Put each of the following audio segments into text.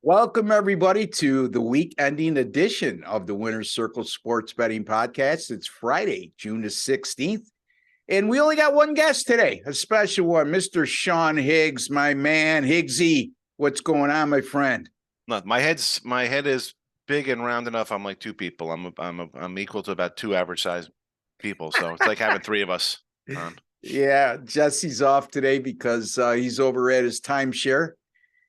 Welcome, everybody, to the week-ending edition of the Winner's Circle Sports Betting Podcast. It's Friday, June the 16th, and we only got one guest today, a special one, Mr. Sean Higgs, my man. Higgsy, what's going on, my friend? No, my head is big and round enough. I'm like two people. I'm equal to about two average size people. So it's like having three of us on. Yeah, Jesse's off today because he's over at his timeshare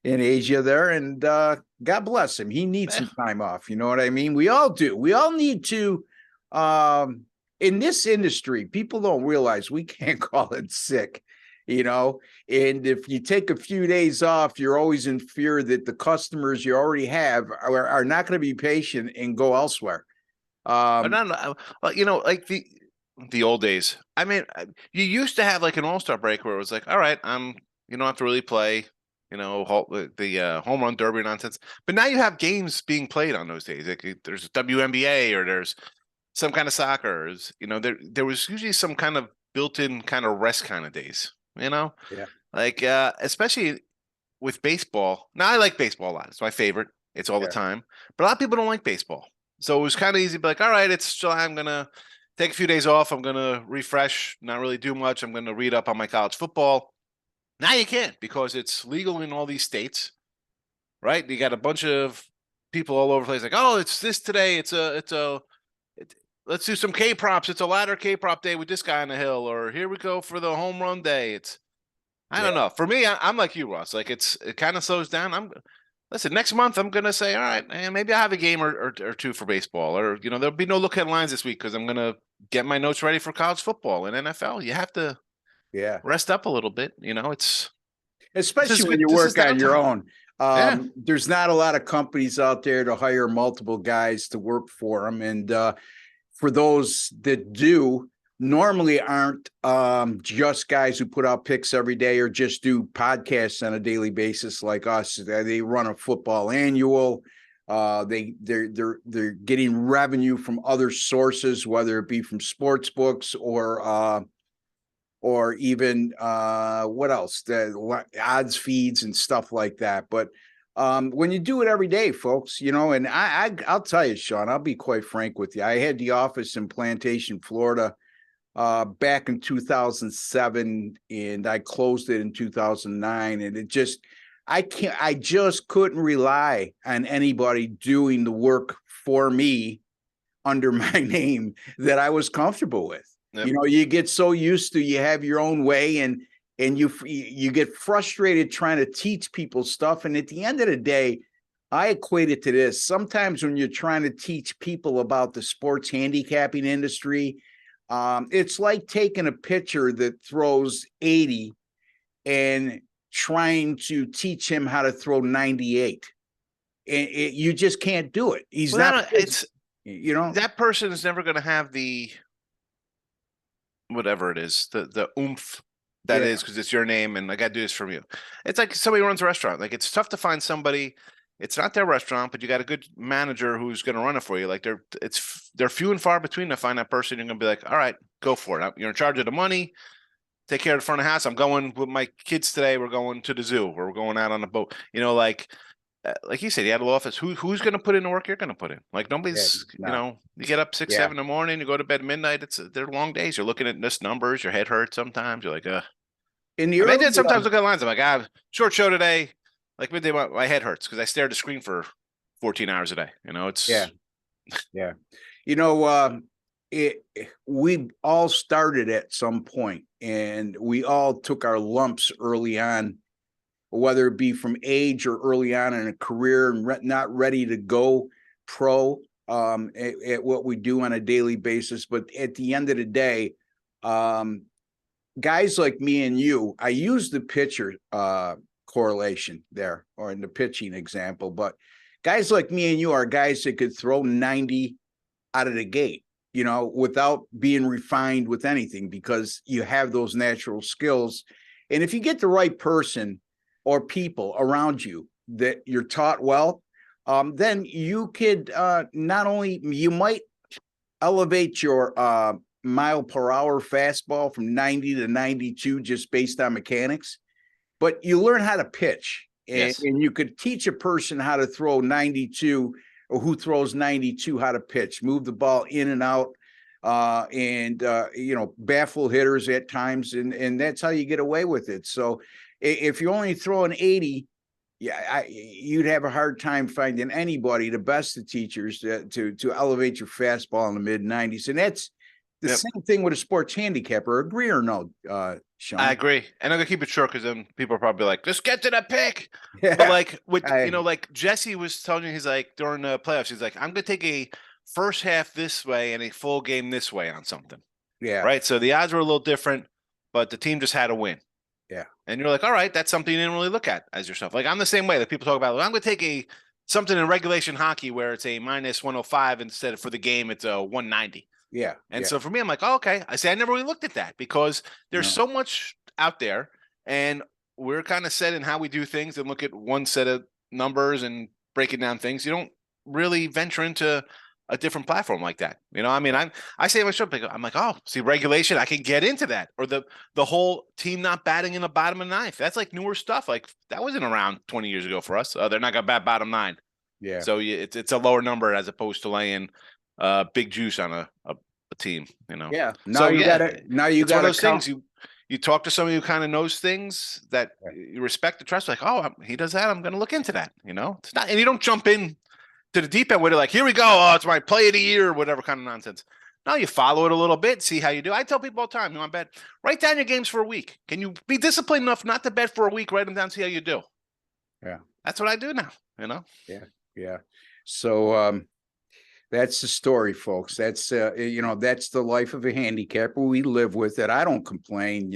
in Asia there, and God bless him. He needs some time off. You know what I mean? We all do. We all need to. In this industry, people don't realize we can't call it sick, and if you take a few days off, you're always in fear that the customers you already have are not going to be patient and go elsewhere. But not, like the old days. I mean, you used to have like an all-star break where it was like, all right, you don't have to really play. The home run derby nonsense. But now you have games being played on those days. Like there's WNBA or there's some kind of soccer. There was usually some kind of built-in kind of rest kind of days. Yeah. Like especially with baseball. Now I like baseball a lot. It's my favorite. It's all the time. But a lot of people don't like baseball. So it was kind of easy to be like, all right, it's July. I'm gonna take a few days off. I'm gonna refresh, not really do much. I'm gonna read up on my college football. Now you can't because it's legal in all these states, right? You got a bunch of people all over the place like, oh, it's this today. Let's do some K props. It's a ladder K prop day with this guy on the hill, or here we go for the home run day. I don't know. For me, I'm like you, Ross. Like it kind of slows down. Listen, next month I'm gonna say, all right, man, maybe I have a game or two for baseball, or there'll be no look at lines this week because I'm gonna get my notes ready for college football and NFL. You have to. Yeah. Rest up a little bit. It's especially when you work on your own. Yeah. There's not a lot of companies out there to hire multiple guys to work for them. And for those that do, normally aren't just guys who put out picks every day or just do podcasts on a daily basis like us. They run a football annual. They're getting revenue from other sources, whether it be from sports books or even what else? The odds feeds and stuff like that. But when you do it every day, folks, and I'll tell you, Sean, I'll be quite frank with you. I had the office in Plantation, Florida, back in 2007, and I closed it in 2009. And I just couldn't rely on anybody doing the work for me under my name that I was comfortable with. Yep. You get so used to, you have your own way, and you get frustrated trying to teach people stuff. And at the end of the day, I equate it to this. Sometimes when you're trying to teach people about the sports handicapping industry, it's like taking a pitcher that throws 80 and trying to teach him how to throw 98. And you just can't do it. That person is never going to have the whatever it is, the oomph that is, because it's your name and I got to do this from you. It's like somebody runs a restaurant. Like it's tough to find somebody. It's not their restaurant, but you got a good manager who's going to run it for you. Like they're few and far between to find that person. You're going to be like, all right, go for it. You're in charge of the money. Take care of the front of the house. I'm going with my kids today. We're going to the zoo or we're going out on a boat. Like you said, you had a little office. Who's going to put in the work you're going to put in? Like nobody's, you get up 6, 7 in the morning, you go to bed midnight. They're long days. You're looking at this numbers. Your head hurts sometimes. You're like, sometimes look at lines. I'm like, short show today. Like midday, my head hurts because I stare at the screen for 14 hours a day. Yeah. We all started at some point, and we all took our lumps early on, whether it be from age or early on in a career, and not ready to go pro at what we do on a daily basis. But at the end of the day, guys like me and you, I use the pitcher correlation there, or in the pitching example, but guys like me and you are guys that could throw 90 out of the gate, without being refined with anything, because you have those natural skills. And if you get the right person or people around you that you're taught well, then you could you might elevate your mile per hour fastball from 90 to 92 just based on mechanics, but you learn how to pitch. Yes. and you could teach a person how to throw 92 or who throws 92 how to pitch, move the ball in and out, and baffle hitters at times, and that's how you get away with it. So if you only throw an 80, you'd have a hard time finding anybody, the best of teachers, to elevate your fastball in the mid 90s. And that's the same thing with a sports handicapper. Agree or no, Sean? I agree. And I'm gonna keep it short because then people are probably like, just get to the pick. Yeah. But like like Jesse was telling me, he's like, during the playoffs, he's like, I'm gonna take a first half this way and a full game this way on something. Yeah. Right. So the odds were a little different, but the team just had to win. Yeah. And you're like, all right, that's something you didn't really look at as yourself. Like, I'm the same way that people talk about, I'm going to take something in regulation hockey where it's a minus 105 instead of for the game, it's a 190. Yeah. And so for me, I'm like, oh, okay. I say I never really looked at that because there's so much out there, and we're kind of set in how we do things and look at one set of numbers and breaking down things. You don't really venture into a different platform like that. I mean, I say to myself, I'm like, oh, see, regulation, I can get into that. Or the whole team not batting in the bottom of the ninth. That's like newer stuff. Like that wasn't around 20 years ago for us. They're not gonna bat bottom nine. Yeah. So it's a lower number as opposed to laying big juice on a team. Yeah. Now you got one of those things. You talk to somebody who kind of knows things that you respect and trust. Like, oh, he does that. I'm gonna look into that. It's not, and you don't jump in to the deep end with it, like, here we go. Oh, it's my play of the year, or whatever kind of nonsense. No, you follow it a little bit, see how you do. I tell people all the time, you want to bet, write down your games for a week. Can you be disciplined enough not to bet for a week? Write them down, see how you do. Yeah. That's what I do now, Yeah. Yeah. So that's the story, folks. That's that's the life of a handicapper. We live with it. I don't complain,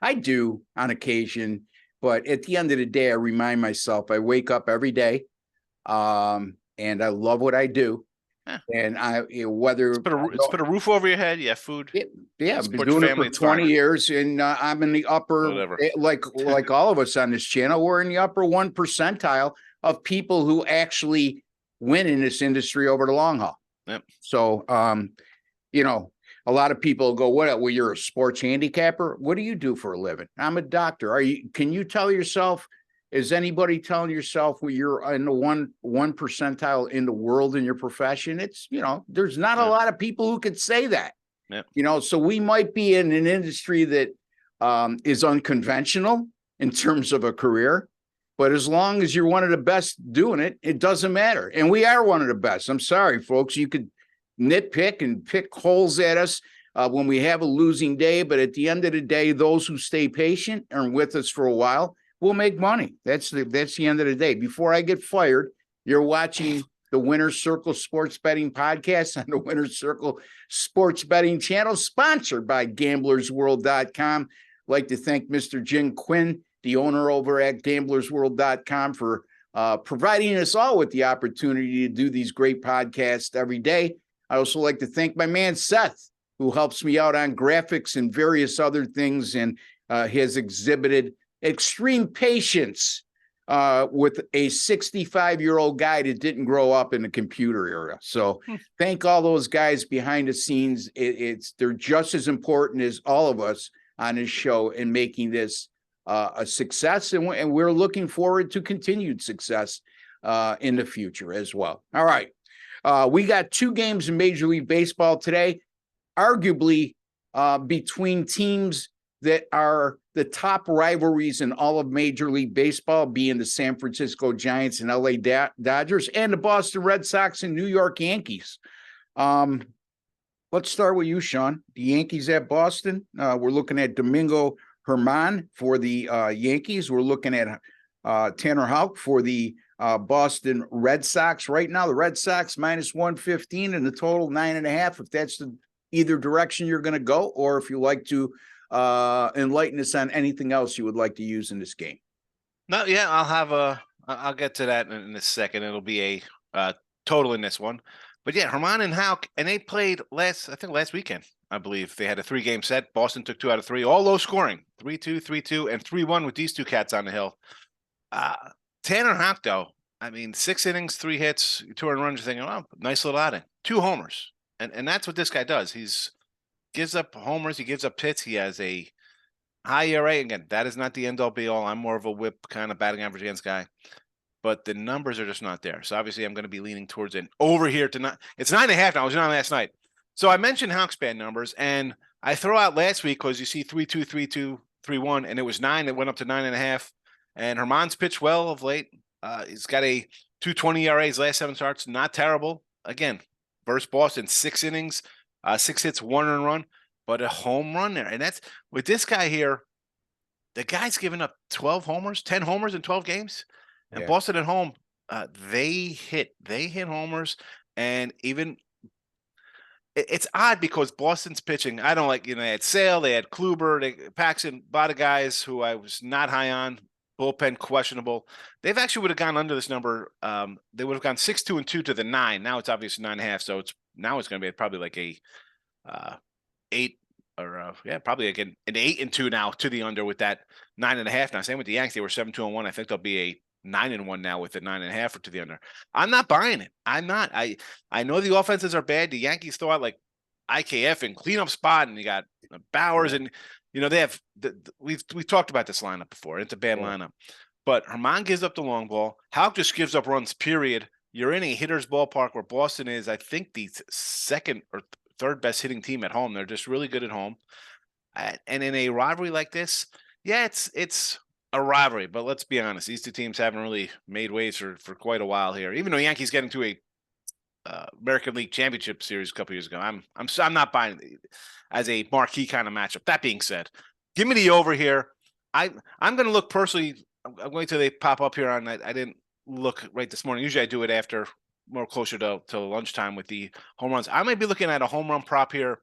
I do on occasion, but at the end of the day, I remind myself I wake up every day. And I love what I do. Yeah. And whether it's put a roof over your head, food. Yeah, I've been doing it for 20 years, and I'm in the upper, like all of us on this channel, we're in the upper 1% of people who actually win in this industry over the long haul. Yep. So, a lot of people go, well, you're a sports handicapper. What do you do for a living? I'm a doctor. Can you tell yourself? Is anybody telling yourself you're in the one percentile in the world in your profession? It's, there's not a lot of people who could say that. Yeah. So we might be in an industry that is unconventional in terms of a career, but as long as you're one of the best doing it, it doesn't matter. And we are one of the best. I'm sorry, folks. You could nitpick and pick holes at us when we have a losing day, but at the end of the day, those who stay patient and with us for a while, we'll make money. That's the end of the day. Before I get fired, you're watching the Winner's Circle Sports Betting Podcast on the Winner's Circle Sports Betting channel, sponsored by GamblersWorld.com. I'd like to thank Mr. Jim Quinn, the owner over at GamblersWorld.com, for providing us all with the opportunity to do these great podcasts every day. I also like to thank my man Seth, who helps me out on graphics and various other things, and has exhibited extreme patience with a 65-year-old guy that didn't grow up in the computer era. So thank all those guys behind the scenes. They're just as important as all of us on this show in making this a success. And we're looking forward to continued success in the future as well. All right. We got 2 games in Major League Baseball today, arguably between teams that are the top rivalries in all of Major League Baseball, being the San Francisco Giants and LA Dodgers, and the Boston Red Sox and New York Yankees. Let's start with you, Sean. The Yankees at Boston. We're looking at Domingo Germán for the Yankees. We're looking at Tanner Houck for the Boston Red Sox. Right now, the Red Sox minus 115 and the total 9.5. If that's either direction you're going to go, or if you like to enlighten us on anything else you would like to use in this game. No, yeah, I'll get to that in a second. It'll be a total in this one. But yeah, Germán and Houck, and they played last weekend, I believe. They had a 3-game set. Boston took 2 out of 3, all low scoring, 3-2, 3-2, and 3-1 with these 2 cats on the hill. Tanner Houck, though, I mean, 6 innings, 3 hits, 2 earned runs. You're thinking, oh, nice little outing. 2 homers. And that's what this guy does. Gives up homers. He gives up hits. He has a high ERA. Again, that is not the end all be all. I'm more of a whip kind of batting average against guy, but the numbers are just not there. So obviously, I'm going to be leaning towards an over here to not. It's 9.5 now. I was on last night. So I mentioned Hawkspan numbers, and I throw out last week because you see 3-2, 3-2, 3-1, and it was 9. It went up to 9.5. And Herman's pitched well of late. He's got a 2.20 ERA his last 7 starts. Not terrible. Again, versus Boston, 6 innings, 6 hits, 1 earned run, but a home run there. And that's with this guy here. The guy's given up 12 homers, 10 homers in 12 games. And Yeah. Boston at home, they hit homers. And even it's odd because Boston's pitching. I don't like, they had Sale, they had Kluber, Paxton, a lot of guys who I was not high on. Bullpen questionable. They've actually would have gone under this number. They would have gone 6-2-2 to the 9. Now it's obviously 9.5. So it's going to be probably like a 8 or probably again an 8-2 now to the under with that 9.5. Now same with the Yankees. They were 7-2-1. I think they'll be a 9-1 now with the 9.5 or to the under. I'm not buying it. I'm not. I know the offenses are bad. The Yankees throw out like IKF and cleanup spot, and you got Bowers, and they have we've talked about this lineup before. It's a bad lineup, but Herman gives up the long ball. Houck just gives up runs. Period. You're in a hitter's ballpark where Boston is, I think, the second or third best hitting team at home. They're just really good at home, and in a rivalry like this, it's a rivalry. But let's be honest, these two teams haven't really made waves for quite a while here. Even though Yankees getting to a American League Championship Series a couple years ago, I'm not buying it as a marquee kind of matchup. That being said, give me the over here. I'm going to look personally. I'm going to they pop up here on. I didn't look right this morning. Usually I do it after more closer to lunchtime with the home runs. I might be looking at a home run prop here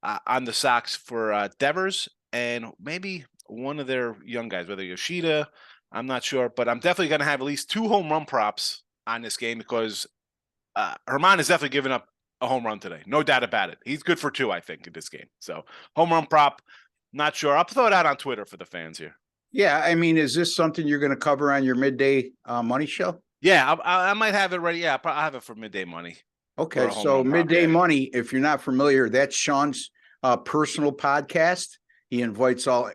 on the Sox for Devers and maybe one of their young guys, whether Yoshida, I'm not sure, but I'm definitely going to have at least 2 home run props on this game because Herman is definitely giving up a home run today. No doubt about it. He's good for 2, I think, in this game. So home run prop, not sure. I'll throw it out on Twitter for the fans here. Yeah, I mean, is this something you're going to cover on your midday money show? Yeah, I might have it ready. Yeah, I'll have it for midday money. Okay, so midday money, if you're not familiar, that's Sean's personal podcast. He invites all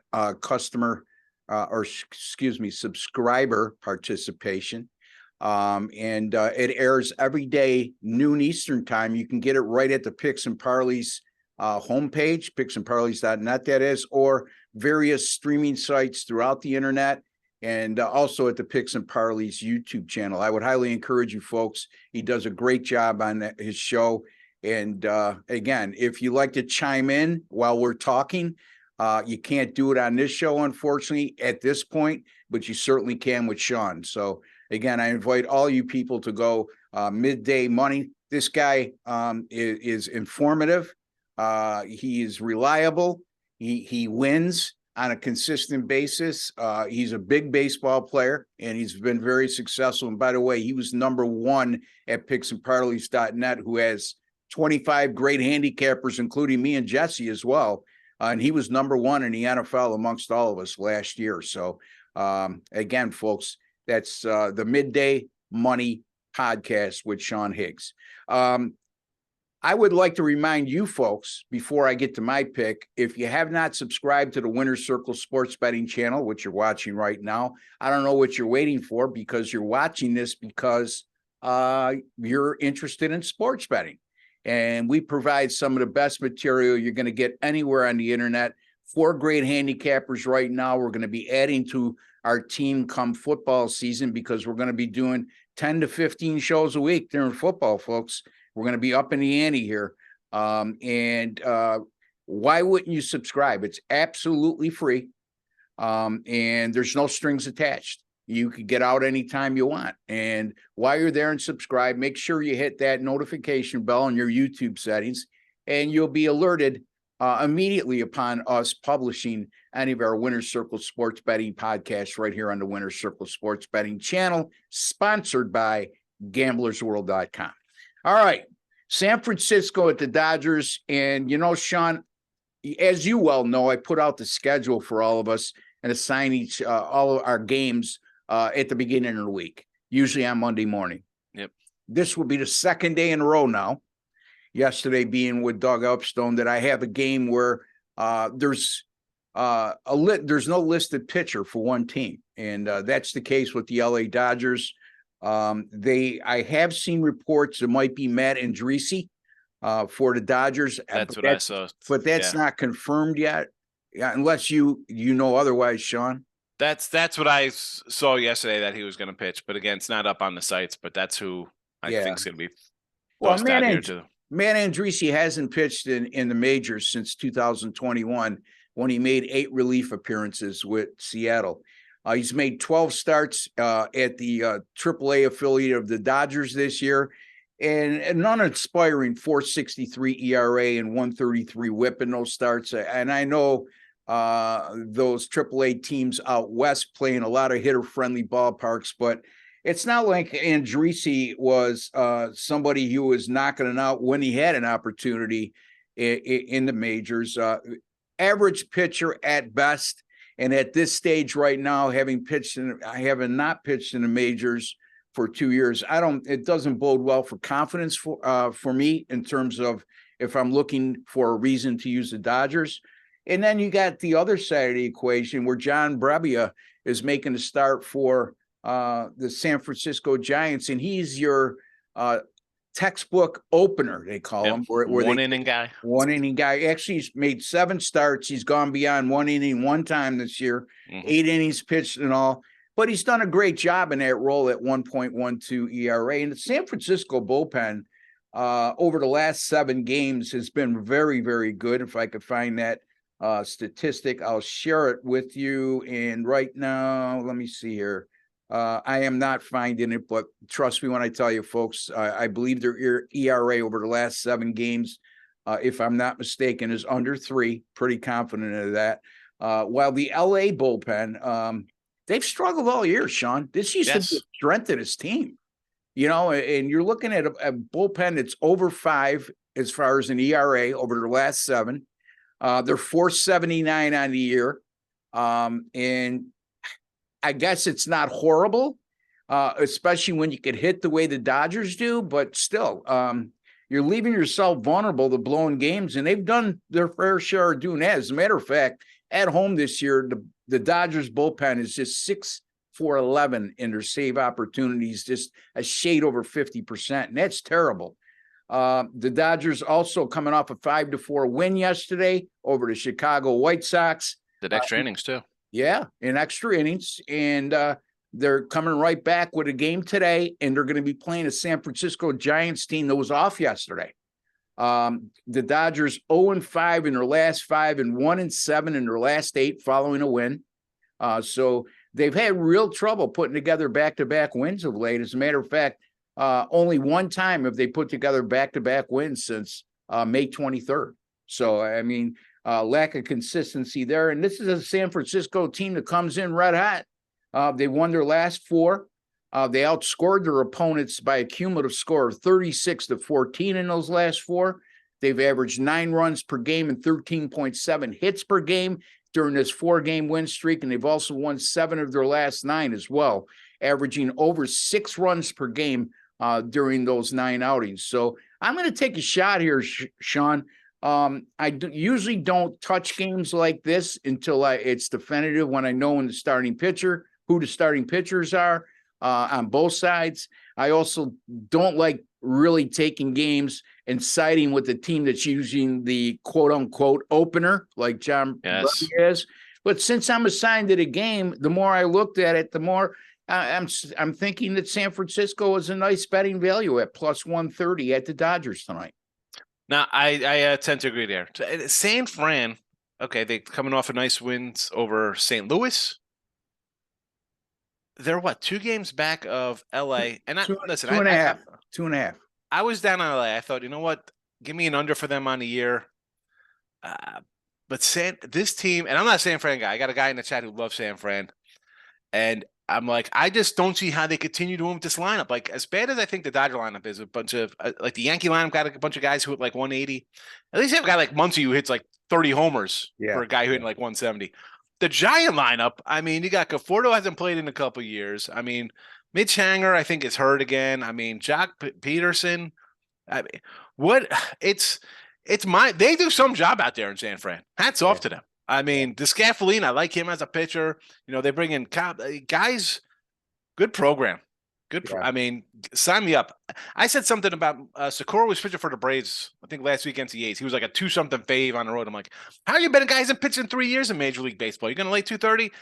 subscriber participation. And it airs every day, noon Eastern time. You can get it right at the Picks and Parlays homepage, picksandparlays.net, that is, or various streaming sites throughout the internet, and also at the Picks and Parlays YouTube channel. I would highly encourage you folks. He does a great job on his show. And again, if you like to chime in while we're talking, you can't do it on this show, unfortunately, at this point, but you certainly can with Sean. So again, I invite all you people to go midday money. This guy is informative. He is reliable. He wins on a consistent basis. He's a big baseball player, and he's been very successful. And by the way, he was number 1 at picksandparlays.net, who has 25 great handicappers, including me and Jesse as well. And he was number 1 in the NFL amongst all of us last year. So again, folks, that's the Midday Money Podcast with Sean Higgs. I would like to remind you folks, before I get to my pick, if you have not subscribed to the Winner's Circle Sports Betting channel, which you're watching right now, I don't know what you're waiting for, because you're watching this because you're interested in sports betting. And we provide some of the best material you're going to get anywhere on the internet. 4 great handicappers right now. We're going to be adding to our team come football season, because we're going to be doing 10 to 15 shows a week during football, folks. We're going to be up in the ante here. And why wouldn't you subscribe? It's absolutely free. And there's no strings attached. You can get out anytime you want. And while you're there and subscribe, make sure you hit that notification bell in your YouTube settings, and you'll be alerted immediately upon us publishing any of our Winner's Circle Sports Betting podcasts right here on the Winner's Circle Sports Betting channel, sponsored by gamblersworld.com. All right, San Francisco at the Dodgers. And, Sean, as you well know, I put out the schedule for all of us and assign each all of our games at the beginning of the week, usually on Monday morning. Yep. This will be the second day in a row now, yesterday being with Doug Upstone, that I have a game where there's there's no listed pitcher for one team, and that's the case with the LA Dodgers. I have seen reports it might be Matt Andriese for the Dodgers. That's what I saw. But that's not confirmed yet. Yeah, unless you know otherwise, Sean. That's what I saw yesterday, that he was going to pitch. But again, it's not up on the sites. But that's who I think is going to be well. out here too. Matt Andriese hasn't pitched in the majors since 2021 when he made 8 relief appearances with Seattle. He's made 12 starts at the AAA affiliate of the Dodgers this year, and an uninspiring 4.63 ERA and 1.33 WHIP in those starts. And I know those AAA teams out west play in a lot of hitter-friendly ballparks, but it's not like Andriese was somebody who was knocking it out when he had an opportunity in the majors. Average pitcher at best, and at this stage right now, having not pitched in the majors for 2 years, it doesn't bode well for confidence for me in terms of if I'm looking for a reason to use the Dodgers. And then you got the other side of the equation where John Brebbia is making a start for the San Francisco Giants, and he's your textbook opener, they call him. One inning guy. Actually, he's made 7 starts. He's gone beyond 1 inning one time this year, 8 innings pitched and all. But he's done a great job in that role at 1.12 ERA. And the San Francisco bullpen over the last 7 games has been very, very good. If I could find that statistic, I'll share it with you. And right now, let me see here. I am not finding it, but trust me when I tell you, folks, I believe their ERA over the last 7 games, if I'm not mistaken, is under 3. Pretty confident of that. While the LA bullpen, they've struggled all year, Sean. This used to be the strength of his team, and you're looking at a bullpen that's over 5 as far as an ERA over the last 7. They're 4.79 on the year. And I guess it's not horrible, especially when you could hit the way the Dodgers do, but still, you're leaving yourself vulnerable to blowing games, and they've done their fair share of doing that. As a matter of fact, at home this year, the Dodgers bullpen is just 6 for 11 in their save opportunities, just a shade over 50%, and that's terrible. The Dodgers also coming off a 5-4 win yesterday over the Chicago White Sox. Did extra innings too. Yeah, in extra innings, and they're coming right back with a game today, and they're going to be playing a San Francisco Giants team that was off yesterday. The Dodgers 0-5 in their last 5 and 1-7 in their last 8 following a win. So they've had real trouble putting together back-to-back wins of late. As a matter of fact, only one time have they put together back-to-back wins since May 23rd. So, I mean, lack of consistency there. And this is a San Francisco team that comes in red hot. They won their last 4. They outscored their opponents by a cumulative score of 36-14 in those last 4. They've averaged 9 runs per game and 13.7 hits per game during this 4-game win streak. And they've also won 7 of their last 9 as well, averaging over 6 runs per game during those 9 outings. So I'm going to take a shot here, Sean. Usually don't touch games like this until it's definitive, when I know who the starting pitchers are on both sides. I also don't like really taking games and siding with the team that's using the quote unquote opener like John is. But since I'm assigned to the game, the more I looked at it, the more I'm thinking that San Francisco is a nice betting value at plus 130 at the Dodgers tonight. Now, I tend to agree there. San Fran, okay, they're coming off a nice wins over St. Louis. They're 2 games back of LA, and two and a half. I was down on LA. I thought, you know what, give me an under for them on the year. But this team, and I'm not a San Fran guy. I got a guy in the chat who loves San Fran, and I'm like, I just don't see how they continue to move this lineup. Like, as bad as I think the Dodger lineup is, a bunch of like the Yankee lineup got a bunch of guys who hit like 180. At least you have a guy like Muncy who hits like 30 homers for a guy who hit like 170. The Giant lineup, I mean, you got Conforto hasn't played in a couple of years. I mean, Mitch Hanger, I think, is hurt again. I mean, Jock Peterson. I mean, they do some job out there in San Fran. Hats off to them. I mean, Descafferline, I like him as a pitcher. They bring in guys, good program. I mean, sign me up. I said something about Sakura was pitching for the Braves, I think last week against the A's. He was like a 2-something fave on the road. I'm like, how are you betting guys that pitched in 3 years in Major League Baseball? You're going to lay 230?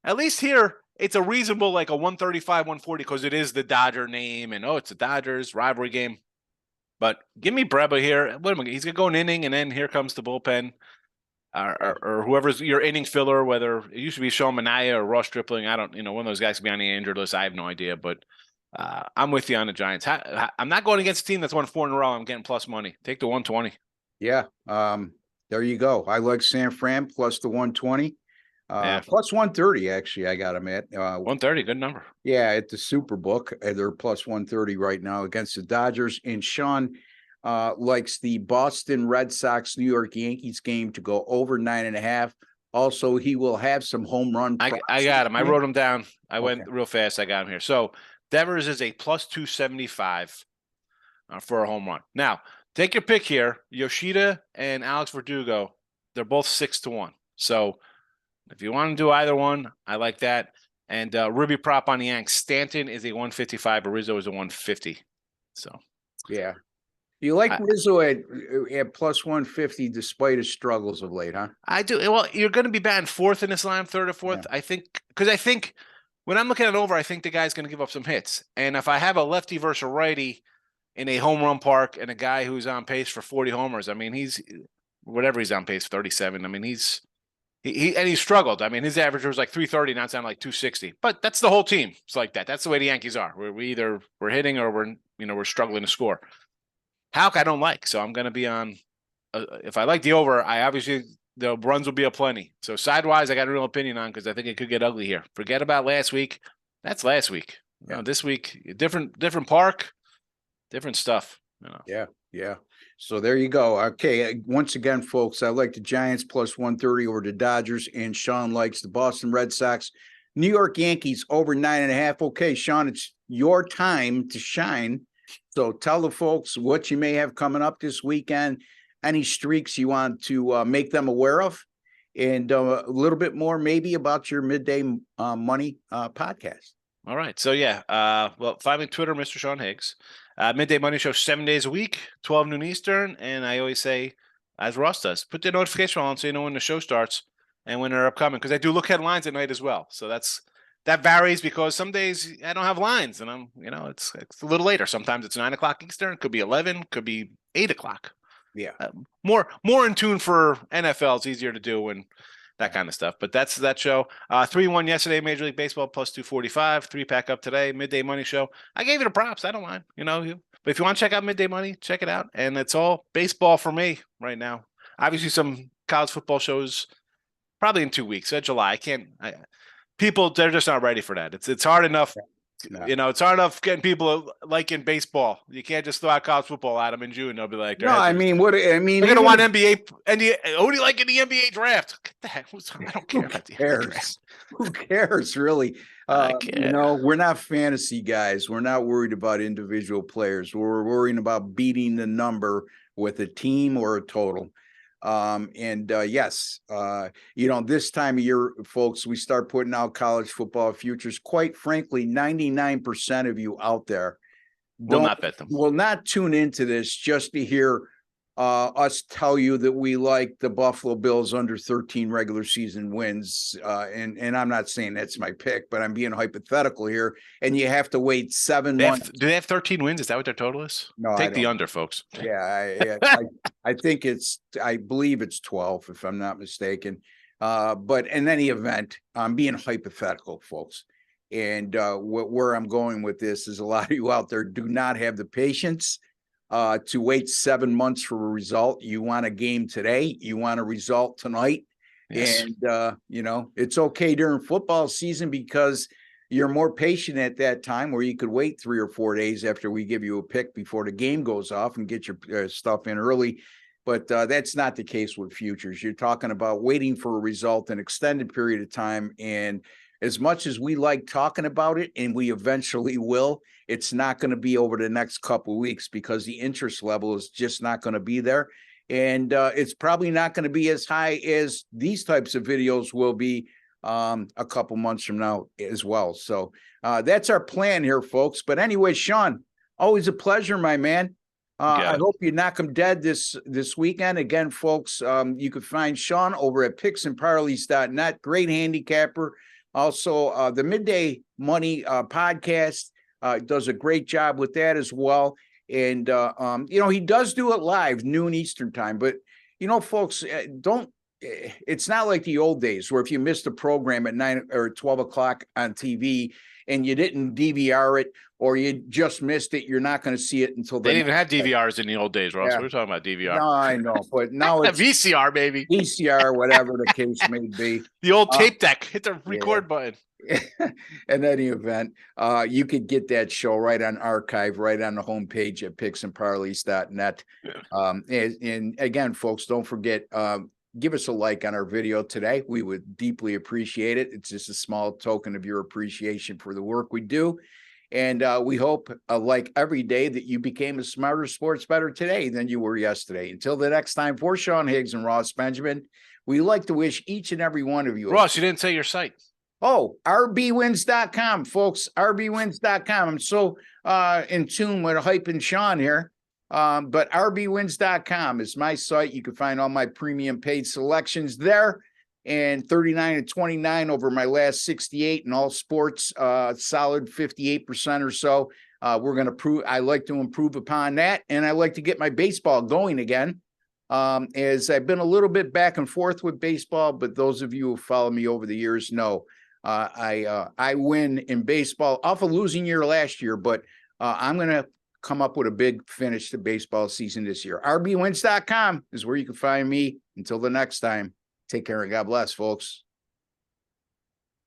At least here, it's a reasonable, like a 135, 140, because it is the Dodger name, and it's the Dodgers rivalry game. But give me Breba here. What am I? He's going to go an inning, and then here comes the bullpen. Or whoever's your inning filler, whether it used to be Sean Manaea or Ross Stripling. I don't, one of those guys could be on the injured list. I have no idea, but I'm with you on the Giants. I'm not going against a team that's won 4 in a row. I'm getting plus money. Take the 120. Yeah. There you go. I like San Fran plus the 120. Plus 130, actually, I got them at 130, good number. Yeah, at the Superbook. They're plus 130 right now against the Dodgers. And Sean likes the Boston Red Sox New York Yankees game to go over 9.5. Also, he will have some home run. I got him. I wrote him down. I went real fast. I got him here. So Devers is a plus 275 for a home run. Now, take your pick here. Yoshida and Alex Verdugo, they're both 6-1. So if you want to do either one, I like that. And Ruby prop on the Yanks. Stanton is a 155. Rizzo is a 150. So yeah. You like Rizzo at plus 150 despite his struggles of late, huh? I do. Well, you're going to be batting fourth in this line, third or fourth. Yeah. I think when I'm looking at over, I think the guy's going to give up some hits. And if I have a lefty versus a righty in a home run park and a guy who's on pace for 40 homers, I mean, he's on pace 37. I mean, he struggled. I mean, his average was like 330, now it's down like 260. But that's the whole team. It's like that. That's the way the Yankees are. We're hitting or we're struggling to score. Houck, I don't like, so I'm going to be on. If I like the over, the runs will be aplenty. So sidewise, I got a real opinion on because I think it could get ugly here. Forget about last week. That's last week. Yeah. This week, different park, different stuff. Yeah. So there you go. Okay, once again, folks, I like the Giants plus 130 over the Dodgers, and Sean likes the Boston Red Sox, New York Yankees over 9.5. Okay, Sean, it's your time to shine. So tell the folks what you may have coming up this weekend, any streaks you want to make them aware of, and a little bit more maybe about your Midday Money podcast. All right. So, find me on Twitter, Mr. Sean Higgs. Midday Money Show 7 days a week, 12 noon Eastern. And I always say, as Ross does, put the notification on so you know when the show starts and when they're upcoming, because I do look at lines at night as well. So that varies because some days I don't have lines and it's a little later. Sometimes it's 9 o'clock Eastern. Could be 11, could be 8 o'clock. Yeah. More in tune for NFL. It's easier to do and that kind of stuff. But that's that show. 3-1 yesterday, Major League Baseball plus 245, 3-pack up today, Midday Money Show. I gave it a props. I don't mind, but if you want to check out Midday Money, check it out. And it's all baseball for me right now. Obviously some college football shows probably in 2 weeks, July. People, they're just not ready for that. It's hard enough. No. It's hard enough getting people liking baseball. You can't just throw out college football at them in June. They'll be like, no, I mean, they're going to want NBA. Who do you like in the NBA draft? Get the heck? I don't care about the NBA draft. Who cares, really? We're not fantasy guys. We're not worried about individual players. We're worrying about beating the number with a team or a total. Yes, this time of year, folks, we start putting out college football futures. Quite frankly, 99% of you out there will not bet them. Will not tune into this just to hear us tell you that we like the Buffalo Bills under 13 regular season wins. And I'm not saying that's my pick, but I'm being hypothetical here. And you have to wait 7 months. Do they have 13 wins? Is that what their total is? No, take the under, folks. Yeah, I think I believe it's 12, if I'm not mistaken. But in any event, I'm being hypothetical, folks. And where I'm going with this is a lot of you out there do not have the patience to wait 7 months for a result. You want a game today. You want a result tonight. Yes. And, it's okay during football season because you're more patient at that time where you could wait 3 or 4 days after we give you a pick before the game goes off and get your stuff in early. But that's not the case with futures. You're talking about waiting for a result an extended period of time. And as much as we like talking about it, and we eventually will, it's not going to be over the next couple of weeks because the interest level is just not going to be there. And it's probably not going to be as high as these types of videos will be a couple months from now as well. So that's our plan here, folks. But anyway, Sean, always a pleasure, my man. I hope you knock them dead this weekend. Again, folks, you can find Sean over at picksandparleys.net. Great handicapper. Also, the Midday Money podcast does a great job with that as well. And, he does do it live, noon Eastern time. But, folks, it's not like the old days where if you missed a program at 9 or 12 o'clock on TV and you didn't DVR it or you just missed it, you're not going to see it until they didn't even have DVRs in the old days, Ross. Yeah. We're talking about DVR. No, I know, but now it's VCR, baby. VCR, whatever the case may be. The old tape deck. Hit the record button. In any event, you could get that show right on archive, right on the homepage at picksandparleys.net. And again, folks, don't forget, give us a like on our video today. We would deeply appreciate it. It's just a small token of your appreciation for the work we do. And we hope, like every day, that you became a smarter sports bettor today than you were yesterday. Until the next time, for Sean Higgs and Ross Benjamin, we like to wish each and every one of you. Ross, you didn't say your site. Oh, rbwins.com, folks, rbwins.com. I'm so in tune with hyping Sean here. But rbwins.com is my site. You can find all my premium paid selections there, and 39 and 29 over my last 68 in all sports, solid 58% or so. We're going to I like to improve upon that, and I like to get my baseball going again. As I've been a little bit back and forth with baseball, but those of you who follow me over the years know I win in baseball off a losing year last year, but I'm going to come up with a big finish to baseball season this year. rbwins.com is where you can find me. Until the next time, take care and God bless, folks.